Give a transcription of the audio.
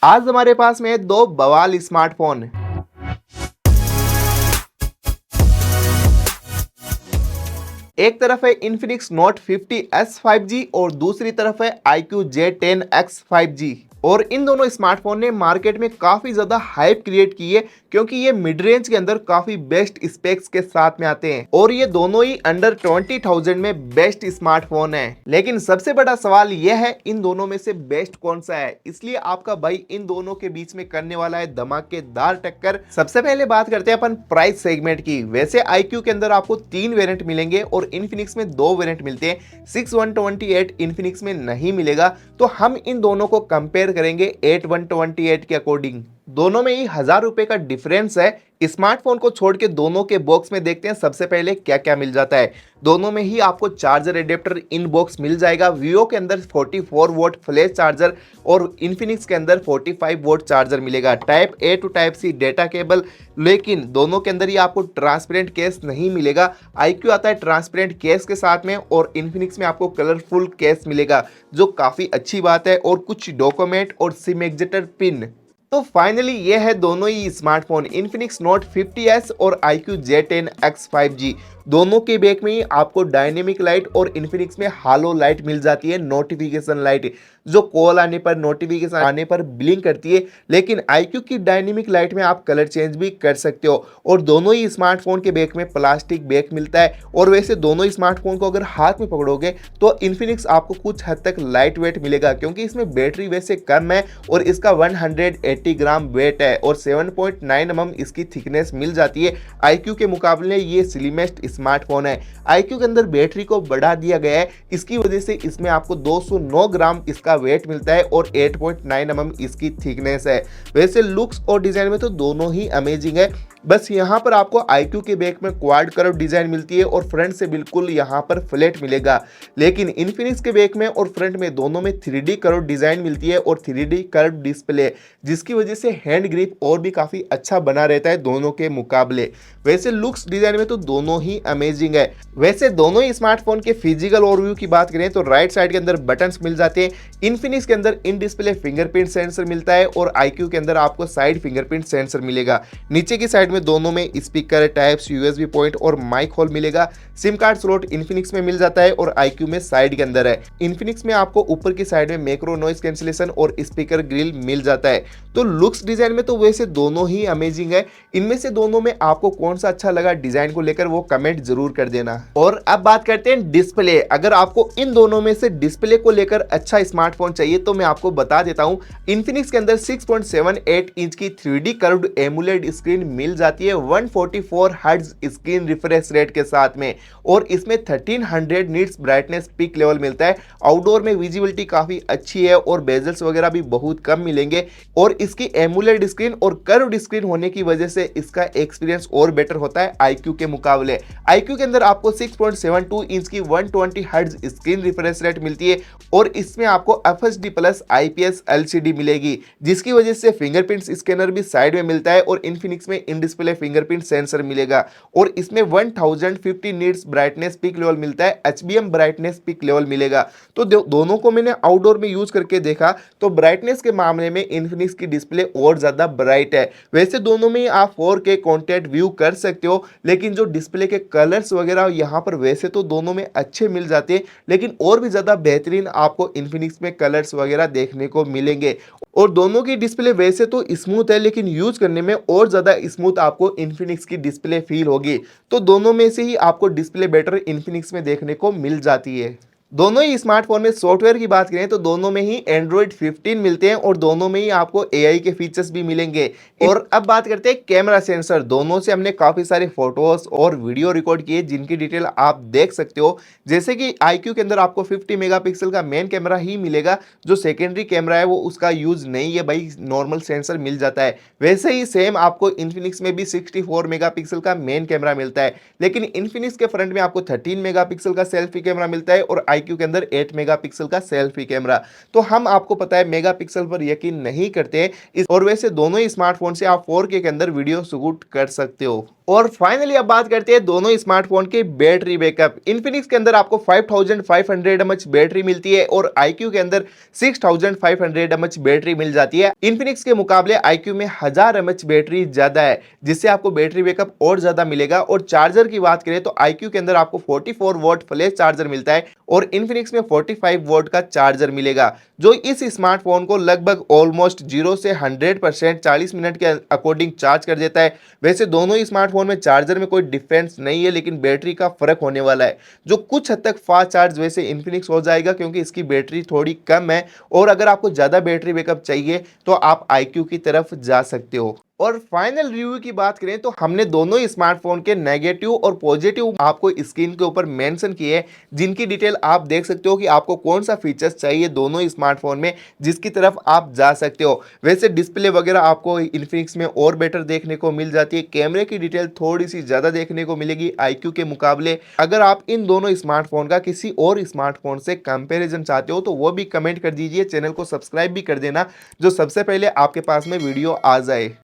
आज हमारे पास में दो बवाल स्मार्टफोन। एक तरफ है Infinix Note 50s 5G और दूसरी तरफ है iQOO J10X 5G। और इन दोनों स्मार्टफोन ने मार्केट में काफी ज्यादा हाइप क्रिएट की है क्योंकि ये मिड रेंज के अंदर काफी बेस्ट स्पेक्स के साथ में आते हैं और ये दोनों ही अंडर 20,000 में बेस्ट स्मार्टफोन है। लेकिन सबसे बड़ा सवाल यह है इन दोनों में से बेस्ट कौन सा है, इसलिए आपका भाई इन दोनों के बीच में करने वाला है धमाकेदार टक्कर। सबसे पहले बात करते हैं अपन प्राइस सेगमेंट की। वैसे iQOO के अंदर आपको 3 वेरिएंट मिलेंगे और Infinix में 2 वेरिएंट मिलते हैं। 6128 Infinix में नहीं मिलेगा, तो हम इन दोनों को कंपेयर करेंगे 8128 के अकॉर्डिंग। दोनों में ही 1000 रुपए का डिफरेंस है। स्मार्टफोन को छोड़ के दोनों के बॉक्स में देखते हैं सबसे पहले क्या क्या मिल जाता है। दोनों में ही आपको चार्जर एडेप्टर इन बॉक्स मिल जाएगा। Vivo के अंदर 44 वोल्ट फ्लैश चार्जर और Infinix के अंदर 45 वोल्ट चार्जर मिलेगा। Type A to type C data cable, लेकिन दोनों के अंदर ही आपको ट्रांसपेरेंट केस नहीं मिलेगा। iQOO आता है ट्रांसपेरेंट केस के साथ में और Infinix में आपको कलरफुल केस मिलेगा, जो काफ़ी अच्छी बात है, और कुछ डॉक्यूमेंट और सिम एग्जिटर पिन। तो फाइनली ये है दोनों ही स्मार्टफोन Infinix Note 50s और iQOO J10X 5G। दोनों के बैक में ही आपको डायनेमिक लाइट और Infinix में हालो लाइट मिल जाती है, नोटिफिकेशन लाइट, जो कॉल आने पर नोटिफिकेशन आने पर ब्लिंक करती है। लेकिन iQOO की डायनेमिक लाइट में आप कलर चेंज भी कर सकते हो। और दोनों ही स्मार्टफोन के बैक में प्लास्टिक बैक मिलता है। और वैसे दोनों ही स्मार्टफोन को अगर हाथ में पकड़ोगे तो Infinix आपको कुछ हद तक लाइट वेट मिलेगा, क्योंकि इसमें बैटरी वैसे कम है और इसका 180 ग्राम वेट है और 7.9 mm इसकी थिकनेस मिल जाती है। iQOO के मुकाबले ये स्लिमेस्ट स्मार्टफोन है। iQOO के अंदर बैटरी को बढ़ा दिया गया है, इसकी वजह से इसमें आपको 209 ग्राम इसका वेट मिलता है और 8.9 mm इसकी थिकनेस है। वैसे लुक्स और डिजाइन में तो दोनों ही अमेजिंग है। बस यहाँ पर आपको iQOO के बैक में क्वाड कर्व डिजाइन मिलती है और फ्रंट से बिल्कुल यहाँ पर फ्लैट मिलेगा। लेकिन Infinix के बैक में और फ्रंट में दोनों में 3D कर्व डिजाइन मिलती है और 3D कर्व डिस्प्ले, जिसकी वजह से हैंड ग्रिप और भी काफी अच्छा बना रहता है दोनों के मुकाबले। वैसे लुक्स डिजाइन में तो दोनों ही अमेजिंग है। वैसे दोनों ही स्मार्टफोन के फिजिकल ओवरव्यू की बात करें तो राइट साइड के अंदर बटन्स मिल जाते हैं। Infinix के अंदर इन डिस्प्ले फिंगरप्रिंट सेंसर मिलता है और iQOO के अंदर आपको साइड फिंगरप्रिंट सेंसर मिलेगा। नीचे की साइड में दोनों में स्पीकर, टाइप्स, USB पॉइंट और माइक होल मिलेगा। सिम कार्ड स्लॉट Infinix में मिल जाता है और iQOO में साइड के अंदर है। Infinix में आपको ऊपर की साइड में मैक्रो नॉइस कैंसिलेशन और स्पीकर ग्रिल मिल जाता है। तो लुक्स डिजाइन में तो वैसे दोनों ही अमेजिंग है। इनमें से दोनों में आपको कौन सा अच्छा लगा डिजाइन को लेकर वो कमेंट जरूर कर देना। और अब बात करते हैं डिस्प्ले। अगर आपको इन दोनों में से डिस्प्ले को लेकर अच्छा स्मार्टफोन चाहिए तो मैं आपको बता देता हूं, Infinix के अंदर 6.78 इंच की 3D कर्व्ड एमुलेट स्क्रीन मिल जाती है 144 हर्ट्ज स्क्रीन रिफ्रेश रेट के साथ में, और इसमें 1300 निट्स ब्राइटनेस पीक लेवल मिलता है। आउटडोर में विजिबिलिटी काफी अच्छी है और बेजल्स वगैरह भी बहुत कम मिलेंगे। और इसकी एमुलेट स्क्रीन और कर्व्ड स्क्रीन होने की वजह से इसका एक्सपीरियंस और बेटर होता है iQOO के मुकाबले। iQOO के अंदर आपको 6.72 इंच की 120 हर्ट्ज स्क्रीन रिफ्रेश रेट मिलती है और इसमें आपको FHD प्लस IPS LCD मिलेगी, जिसकी वजह से फिंगरप्रिंट स्कैनर भी साइड में मिलता है और Infinix में इन डिस्प्ले फिंगरप्रिंट सेंसर मिलेगा और इसमें 1050 निट्स ब्राइटनेस पीक लेवल मिलता है, HBM ब्राइटनेस पीक लेवल मिलेगा। तो दोनों को मैंने आउटडोर में यूज करके देखा तो ब्राइटनेस के मामले में Infinix की डिस्प्ले और ज्यादा ब्राइट है। वैसे दोनों में आप 4K कंटेंट व्यू कर सकते हो, लेकिन जो डिस्प्ले के कलर्स वगैरह यहाँ पर वैसे तो दोनों में अच्छे मिल जाते हैं, लेकिन और भी ज्यादा बेहतरीन आपको Infinix में कलर्स वगैरह देखने को मिलेंगे। और दोनों की डिस्प्ले वैसे तो स्मूथ है, लेकिन यूज करने में और ज्यादा स्मूथ आपको Infinix की डिस्प्ले फील होगी। तो दोनों में से ही आपको डिस्प्ले बेटर Infinix में देखने को मिल जाती है। दोनों ही स्मार्टफोन में सॉफ्टवेयर की बात करें तो दोनों में ही Android 15 मिलते हैं और दोनों में ही आपको AI के फीचर्स भी मिलेंगे। और अब बात करते हैं कैमरा सेंसर। दोनों से हमने काफी सारे फोटोज और वीडियो रिकॉर्ड किए जिनकी डिटेल आप देख सकते हो। जैसे कि iQOO के अंदर आपको 50 मेगापिक्सल का मेन कैमरा ही मिलेगा, जो सेकेंडरी कैमरा है वो उसका यूज नहीं है भाई, नॉर्मल सेंसर मिल जाता है। वैसे ही सेम आपको Infinix में भी 64 मेगापिक्सल का मेन कैमरा मिलता है, लेकिन Infinix के फ्रंट में आपको 13 मेगापिक्सल का सेल्फी कैमरा मिलता है और iQOO के अंदर 8 मेगापिक्सल का सेल्फी कैमरा। तो हम आपको पता है मेगापिक्सल पर यकीन नहीं करते और वैसे दोनों ही स्मार्टफोन से आप 4K के अंदर वीडियो शूट कर सकते हो। और फाइनली अब बात करते हैं दोनों स्मार्टफोन के बैटरी बैकअप। इन्फिनिक्स के अंदर आपको 5500 mAh बैटरी मिलती है और iQOO के अंदर 6500 mAh बैटरी मिल जाती है। इन्फिनिक्स के मुकाबले iQOO में 1000 mAh बैटरी ज्यादा है, जिससे आपको बैटरी बैकअप और ज्यादा मिलेगा। और चार्जर की बात करें तो iQOO के अंदर आपको 44 वॉट फ्लैश चार्जर मिलता है और इन्फिनिक्स में 45 वॉट का चार्जर मिलेगा, जो इस स्मार्टफोन को लगभग ऑलमोस्ट 0 से 100% 40 मिनट के अकॉर्डिंग चार्ज कर देता है। वैसे दोनों ही स्मार्टफोन में चार्जर में कोई डिफरेंस नहीं है, लेकिन बैटरी का फर्क होने वाला है, जो कुछ हद तक फास्ट चार्ज वैसे इन्फिनिक्स हो जाएगा क्योंकि इसकी बैटरी थोड़ी कम है। और अगर आपको ज़्यादा बैटरी बैकअप चाहिए तो आप iQOO की तरफ जा सकते हो। और फाइनल रिव्यू की बात करें तो हमने दोनों ही स्मार्टफोन के नेगेटिव और पॉजिटिव आपको स्क्रीन के ऊपर मेंशन किए हैं, जिनकी डिटेल आप देख सकते हो कि आपको कौन सा फीचर्स चाहिए दोनों ही स्मार्टफोन में, जिसकी तरफ आप जा सकते हो। वैसे डिस्प्ले वगैरह आपको इन्फिनिक्स में और बेटर देखने को मिल जाती है। कैमरे की डिटेल थोड़ी सी ज़्यादा देखने को मिलेगी iQOO के मुकाबले। अगर आप इन दोनों स्मार्टफोन का किसी और स्मार्टफोन से कंपेरिजन चाहते हो तो वो भी कमेंट कर दीजिए। चैनल को सब्सक्राइब भी कर देना, जो सबसे पहले आपके पास में वीडियो आ जाए।